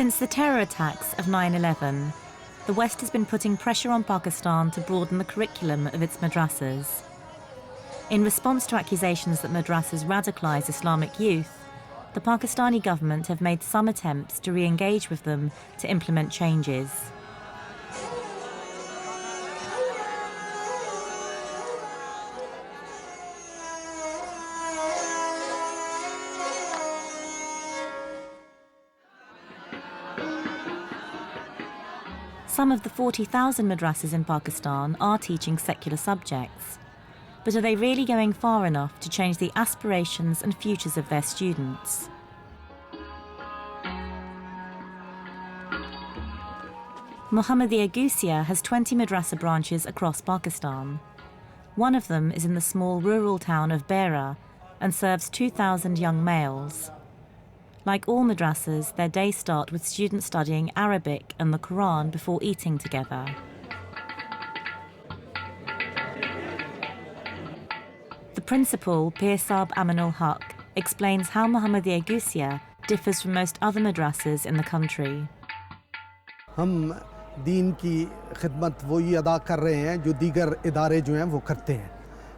Since the terror attacks of 9/11, the West has been putting pressure on Pakistan to broaden the curriculum of its madrassas. In response to accusations that madrassas radicalise Islamic youth, the Pakistani government have made some attempts to re-engage with them to implement changes. Some of the 40,000 madrassas in Pakistan are teaching secular subjects. But are they really going far enough to change the aspirations and futures of their students? Mohammadiyya Gusia has 20 madrasa branches across Pakistan. One of them is in the small rural town of Behra and serves 2,000 young males. Like all madrasas, their days start with students studying Arabic and the Quran before eating together. The principal, Pir Sahib Aminul Haq, explains how Mohammadiyya Gusia differs from most other madrasas in the country. हम दीन की खिदमत वही अदा कर रहे हैं जो दीगर इदारे जो हैं वो करते हैं।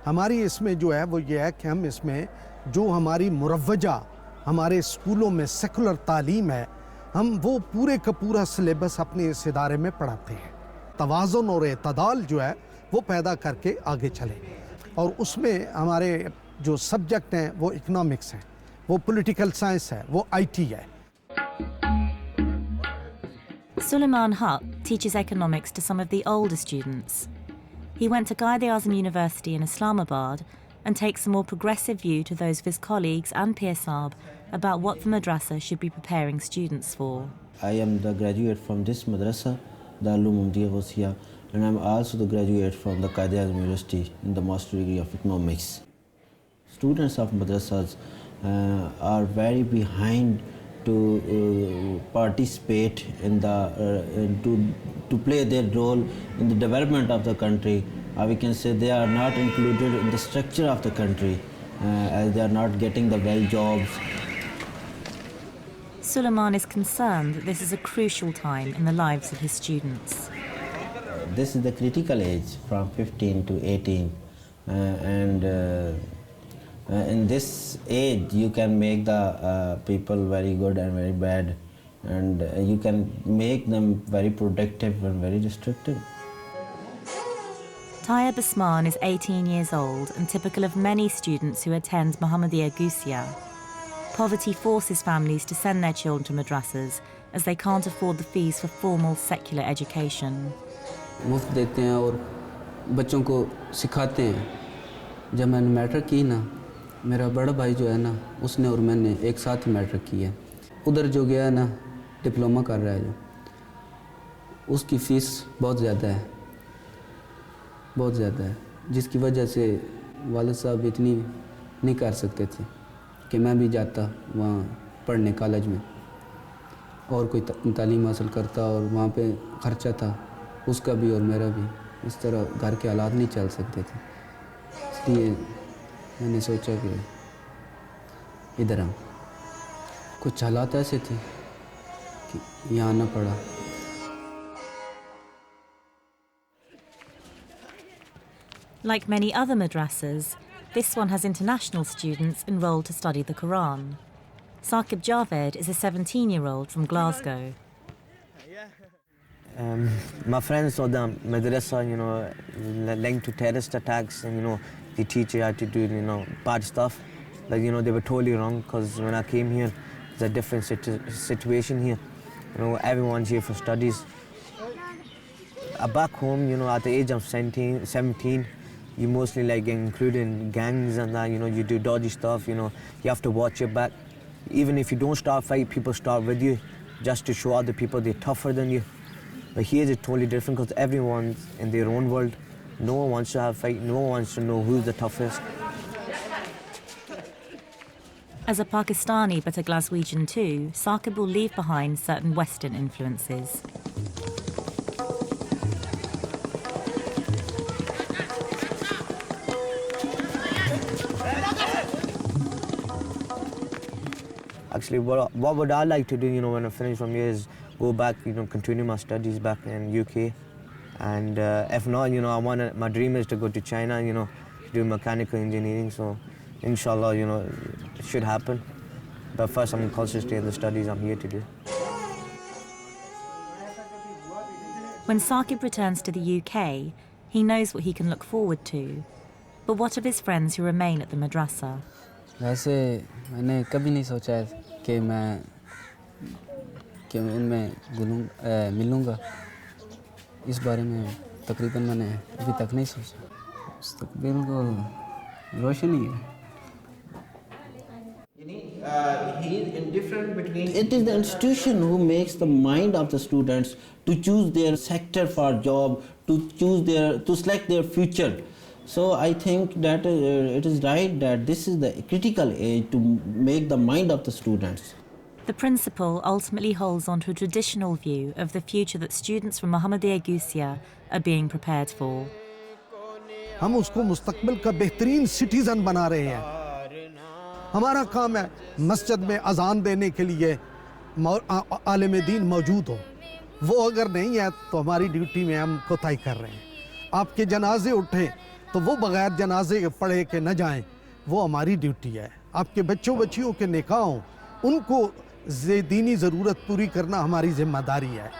हमारी इसमें जो है वो ये है कि हम इसमें जो हमारी मुरव्वजा हमारे स्कूलों में सेकुलर तालीम है, हम वो पूरे का पूरा सिलेबस अपने इस इदारे में पढ़ाते हैं। तवाज़ुन और इत्तदाल जो है वो पैदा करके आगे चले, और उसमें हमारे जो सब्जेक्ट हैं वो इकोनॉमिक्स हैं, वो पॉलिटिकल साइंस है, वो आईटी है। Suleiman Haq teaches economics to some of the older students. He went to Quaid-e-Azam University in Islamabad and takes a more progressive view to those of his colleagues and Pir Sahib about what the madrasa should be preparing students for. I am the graduate from this madrasa, the Islamabad Gusia, and I'm also the graduate from the Quaid-e-Azam University in the master degree of economics. Students of madrasas are very behind to participate in to play their role in the development of the country. We can say they are not included in the structure of the country as they are not getting the well jobs. Suleiman is concerned that this is a crucial time in the lives of his students. This is the critical age from 15 to 18 in this age you can make the people very good and very bad, and you can make them very productive and very destructive. Tayyib Osman is 18 years old and typical of many students who attend Mohammadiyya Gusia. Poverty forces families to send their children to madrasas as they can't afford the fees for formal secular education. मुफ्त देते हैं और बच्चों को सिखाते हैं। जब मैंने मैट्रिक की ना, मेरा बड़ा भाई जो है ना, उसने और मैंने एक साथ ही मैट्रिक की है। उधर जो गया ना, डिप्लोमा कर रहा है जो, उसकी फ़ीस बहुत ज़्यादा है, बहुत ज़्यादा है, जिसकी वजह से वालिद साहब इतनी नहीं कर सकते थे कि मैं भी जाता वहाँ पढ़ने कॉलेज में और कोई तालीम हासिल करता, और वहाँ पे ख़र्चा था उसका भी और मेरा भी। इस तरह घर के हालात नहीं चल सकते थे, इसलिए मैंने सोचा कि इधर आऊँ। कुछ हालात ऐसे थे कि यहाँ आना पड़ा। Like many other madrasas, this one has international students enrolled to study the Quran. Saqib Javed is a 17-year-old from Glasgow. My friends saw the madrasa, linked to terrorist attacks, and they teach you how to do, bad stuff. Like, they were totally wrong, because when I came here, there's a different situation here. Everyone's here for studies. Back home, at the age of 17, you mostly like included in gangs and that, you do dodgy stuff, you have to watch your back. Even if you don't start fight, people start with you just to show other people they're tougher than you. But here it's totally different, because everyone's in their own world. No one wants to have a fight, no one wants to know who's the toughest. As a Pakistani but a Glaswegian too, Saqib will leave behind certain Western influences. Actually, what would I like to do, when I finish from here is go back, continue my studies back in UK. And if not, my dream is to go to China, do mechanical engineering. So inshallah, it should happen. But first, I'm going to concentrate on the studies I'm here to do. When Saqib returns to the UK, he knows what he can look forward to. But what of his friends who remain at the madrasa? वैसे मैंने कभी नहीं सोचा कि मैं उनमें मिलूँगा। इस बारे में तकरीबन मैंने अभी तक नहीं सोचा। मुस्तकबिल को रोशनी है। He is indifferent between. It is the institution who makes the mind of the students to choose their sector for job, to select their future. So I think that it is right that this is the critical age to make the mind of the students. The principal ultimately holds on to a traditional view of the future that students from Mohammadiyya Gusia are being prepared for. हम उसको मुस्तकबिल का बेहतरीन citizen बना रहे हैं। हमारा काम है मस्जिद में अजान देने के लिए आलिम दीन मौजूद हो। वो अगर नहीं है तो हमारी ड्यूटी में हम कोताही कर रहे हैं। आपके जनाजे उठे तो वो बगैर जनाजे पढ़े के न जाएं, वो हमारी ड्यूटी है। आपके बच्चों बच्चियों के निकाह हों, उनको दीनी ज़रूरत पूरी करना हमारी जिम्मेदारी है।